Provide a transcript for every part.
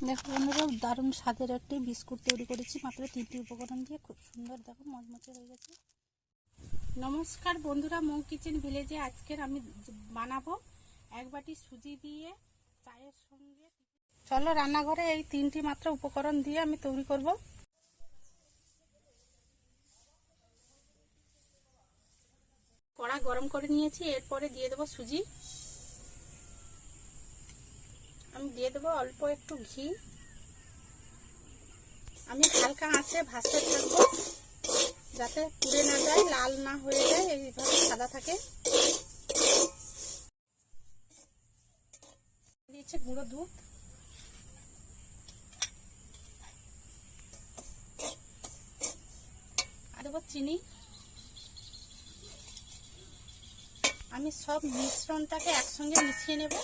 দেখো বন্ধুরা, দারুণ স্বাদের একটি বিস্কুট তৈরি করেছি মাত্র 3টি উপকরণ দিয়ে। খুব সুন্দর, দেখো মচমচে হয়ে গেছে। নমস্কার বন্ধুরা, মৌ কিচেন ভিলেজে আজকের আমি বানাবো এক বাটি সুজি দিয়ে চায়ের সঙ্গে। চলো রান্নাঘরে এই 3টি মাত্র উপকরণ দিয়ে আমি তৈরি করব। কড়া গরম করে নিয়েছি, এরপরে দিয়ে দেবো সুজি। আমি দিয়ে দেবো অল্প একটু ঘি। আমি হালকা আঁচে ভাজতে থাকবো যাতে পুড়ে না যায়, লাল না হয়ে যায়, এইভাবে সাদা থাকে। দিয়েছে গুঁড়ো দুধ, আর দেবো চিনি। আমি সব মিশ্রণটাকে একসঙ্গে মিশিয়ে নেব।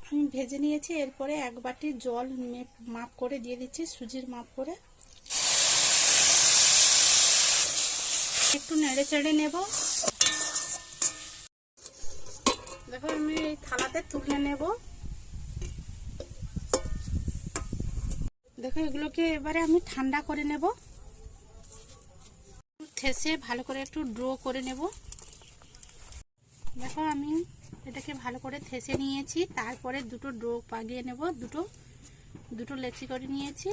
আমি ভেজে নিয়েছি, এরপরে এক বাটি জল মাপ করে দিয়ে দিচ্ছি, সুজির মাপ করে। একটু নেড়ে চেড়ে নেব। দেখো আমি এই থালাতে তুলে নেব। দেখো এগুলোকে এবারে আমি ঠান্ডা করে নেব, ঠেসে ভালো করে একটু ড্রো করে নেব। দেখো আমি এটাকে ভালো করে ঠেসে নিয়েছি, তারপরে দুটো ড্রো পাকিয়ে নেব। দুটো লেচি করে নিয়েছি,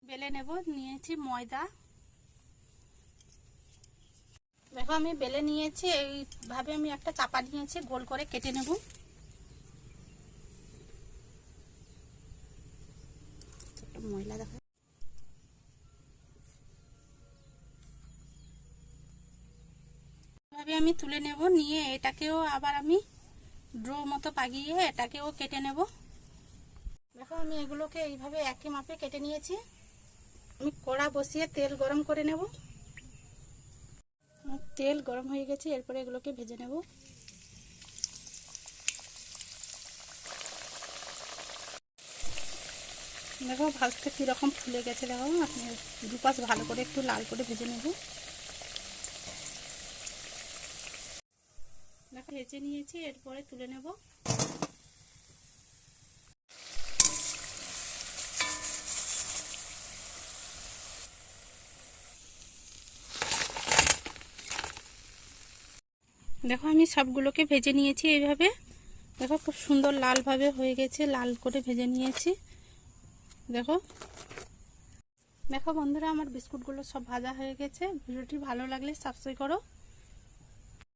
বেলে নেব। নিয়েছি ময়দা। দেখো আমি বেলে নিয়েছি, এইভাবে আমি একটা চাপা নিয়েছি, গোল করে কেটে নেব। ময়লা দেখো, এভাবে আমি তুলে নেব। নিয়ে এটাকেও আবার আমি ড্রো মতো পাকিয়ে এটাকেও কেটে নেব। দেখো আমি এগুলোকে এইভাবে একই মাপে কেটে নিয়েছি। আমি কড়া বসিয়ে তেল গরম করে নেব। তেল গরম হয়ে গেছে, এরপরে এগুলোকে ভেজে নেব। দেখো ভাজতে কীরকম ফুলে গেছে, দেখো আপনি দুপাশ ভালো করে একটু লাল করে ভেজে নেব। দেখো ভেজে নিয়েছি, এরপরে তুলে নেব। দেখো আমি সবগুলোকে ভেজে নিয়েছি এইভাবে। দেখো খুব সুন্দর লালভাবে হয়ে গেছে, লাল করে ভেজে নিয়েছি। দেখো দেখো বন্ধুরা, আমার বিস্কুটগুলো সব ভাজা হয়ে গেছে। ভিডিওটি ভালো লাগলে সাবস্ক্রাইব করো।